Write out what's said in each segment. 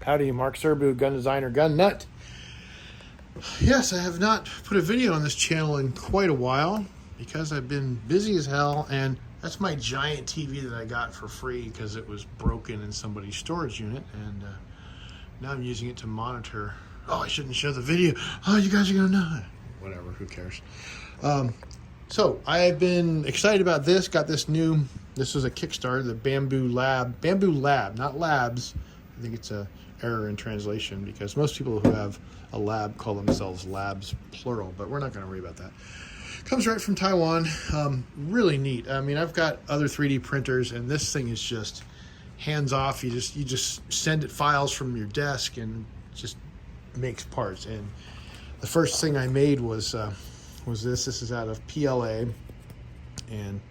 Howdy, Mark Serbu, gun designer, gun nut. Yes, I have not put a video on this channel in quite a while because I've been busy as hell, and that's my giant TV that I got for free because it was broken in somebody's storage unit, and now I'm using it to monitor. Oh, I shouldn't show the video. Oh, you guys are gonna know. Whatever, who cares? So I've been excited about this. Got this new. This was a Kickstarter, the Bambu Lab, not Labs. I think it's a error in translation because most people who have a lab call themselves labs plural, but we're not going to worry about that. Comes right from Taiwan. Really neat. I mean, I've got other 3D printers, and this thing is just hands off. You just send it files from your desk and just makes parts. And the first thing I made was this. This is out of PLA, and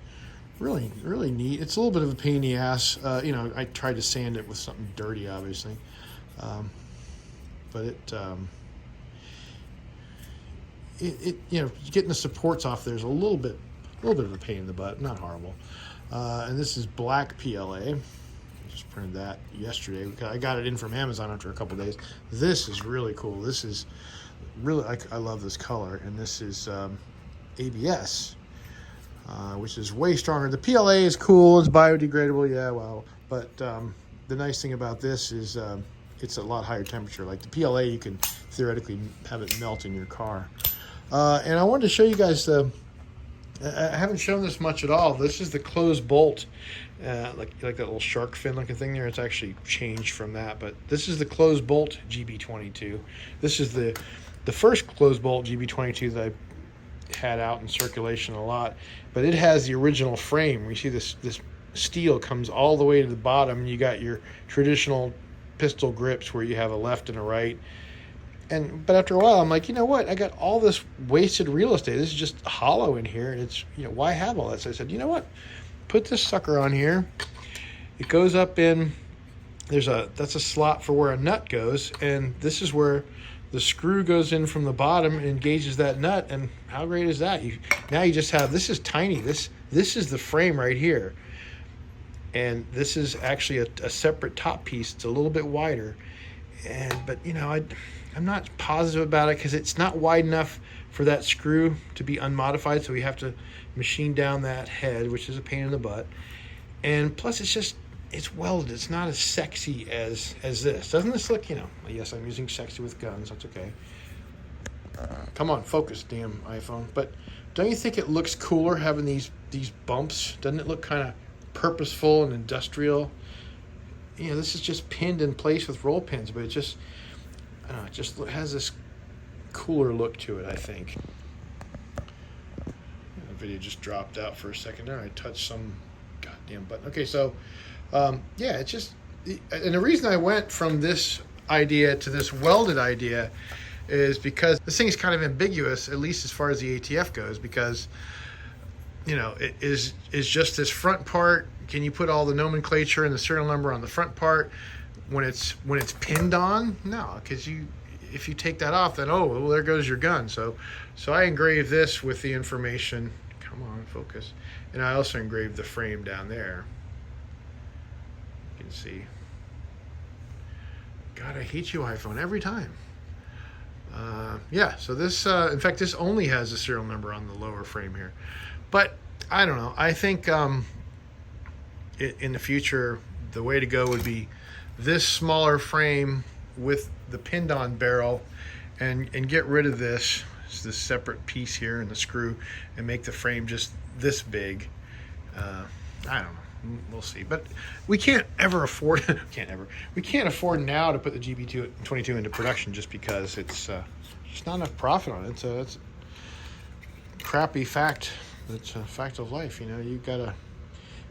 really neat. It's a little bit of a pain in the ass. I tried to sand it with something dirty, obviously, but getting the supports off there's a little bit of a pain in the butt. Not horrible. And this is black PLA. I just printed that yesterday. I got it in from Amazon after a couple days. This is really cool. This is really, I love this color, and this is ABS. Which is way stronger. The PLA is cool, it's biodegradable, yeah, well, but the nice thing about this is it's a lot higher temperature. Like the PLA, you can theoretically have it melt in your car. And I wanted to show you guys I haven't shown this much at all. This is the closed bolt, like that little shark fin looking thing there. It's actually changed from that, but this is the closed bolt GB22. This is the first closed bolt GB22 that I had out in circulation a lot, but it has the original frame. You see this steel comes all the way to the bottom, and you got your traditional pistol grips where you have a left and a right. But after a while, I'm like, you know what? I got all this wasted real estate. This is just hollow in here, and it's, why have all that? So I said, you know what? Put this sucker on here. It goes up in. That's a slot for where a nut goes, and this is where the screw goes in from the bottom and engages that nut. And how great is that? Now you just have, this is tiny. This is the frame right here. And this is actually a separate top piece. It's a little bit wider. But I'm not positive about it because it's not wide enough for that screw to be unmodified. So we have to machine down that head, which is a pain in the butt. And plus it's welded. It's not as sexy as this. Doesn't this look, yes, I'm using sexy with guns. That's okay. Come on, focus, damn iPhone. But don't you think it looks cooler having these bumps? Doesn't it look kind of purposeful and industrial? This is just pinned in place with roll pins, but it just has this cooler look to it, I think. The video just dropped out for a second there. I touched some goddamn button. Okay, so it's just, and the reason I went from this idea to this welded idea is because this thing is kind of ambiguous, at least as far as the ATF goes, because it is just this front part. Can you put all the nomenclature and the serial number on the front part when it's pinned on? No, because if you take that off, then there goes your gun. So I engraved this with the information. Come on, focus. And I also engraved the frame down there. You can see. God, I hate you, iPhone, every time. So this, in fact, this only has a serial number on the lower frame here. But I don't know. I think in the future, the way to go would be this smaller frame with the pinned-on barrel, and get rid of this separate piece here and the screw, and make the frame just this big. I don't know. We'll see. But we can't ever afford. We can't afford now to put the GB22 into production just because it's just not enough profit on it. It's a crappy fact. It's a fact of life. You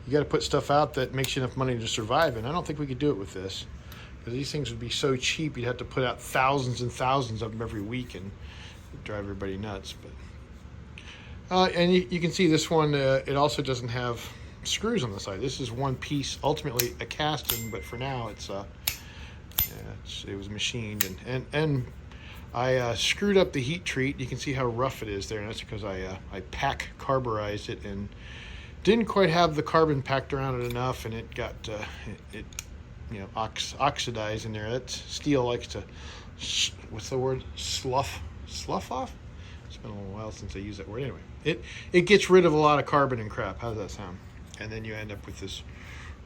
gotta put stuff out that makes you enough money to survive, and I don't think we could do it with this, because these things would be so cheap. You'd have to put out thousands and thousands of them every week, and it'd drive everybody nuts. But and you can see this one. It also doesn't have screws on the side. This is one piece, ultimately a casting, but for now it was machined, and I screwed up the heat treat. You can see how rough it is there, and that's because I pack carburized it and didn't quite have the carbon packed around it enough, and it got oxidize in there. That steel likes to, what's the word? Slough off. It's been a little while since I used that word. Anyway, it gets rid of a lot of carbon and crap. How does that sound? And then you end up with this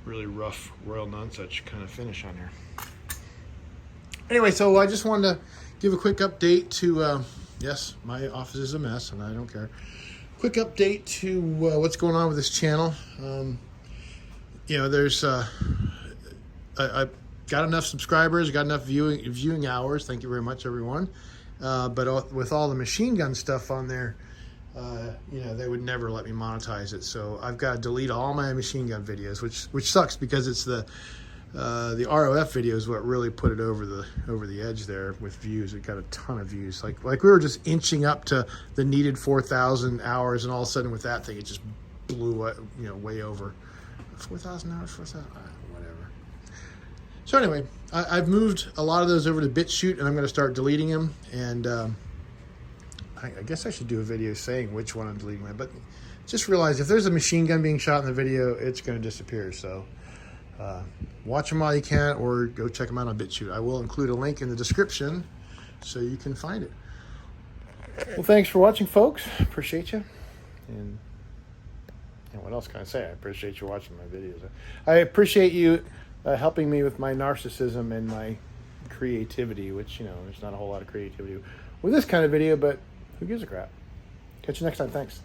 really rough Royal Nonsuch kind of finish on here. Anyway, so I just wanted to give a quick update to, yes, my office is a mess and I don't care. Quick update to what's going on with this channel. There's, I got enough subscribers, got enough viewing hours. Thank you very much, everyone. But with all the machine gun stuff on there, they would never let me monetize it. So I've got to delete all my machine gun videos, which sucks because it's the ROF video is what really put it over the edge there with views. It got a ton of views. Like we were just inching up to the needed 4,000 hours, and all of a sudden with that thing, it just blew way over 4,000 hours, 4,000, whatever. So anyway, I've moved a lot of those over to BitChute, and I'm going to start deleting them. And I guess I should do a video saying which one I'm deleting. But just realize if there's a machine gun being shot in the video, it's going to disappear. So watch them while you can, or go check them out on BitChute. I will include a link in the description so you can find it. Well, thanks for watching, folks. Appreciate you. And what else can I say? I appreciate you watching my videos. I appreciate you helping me with my narcissism and my creativity, which, there's not a whole lot of creativity with this kind of video, but who gives a crap? Catch you next time. Thanks.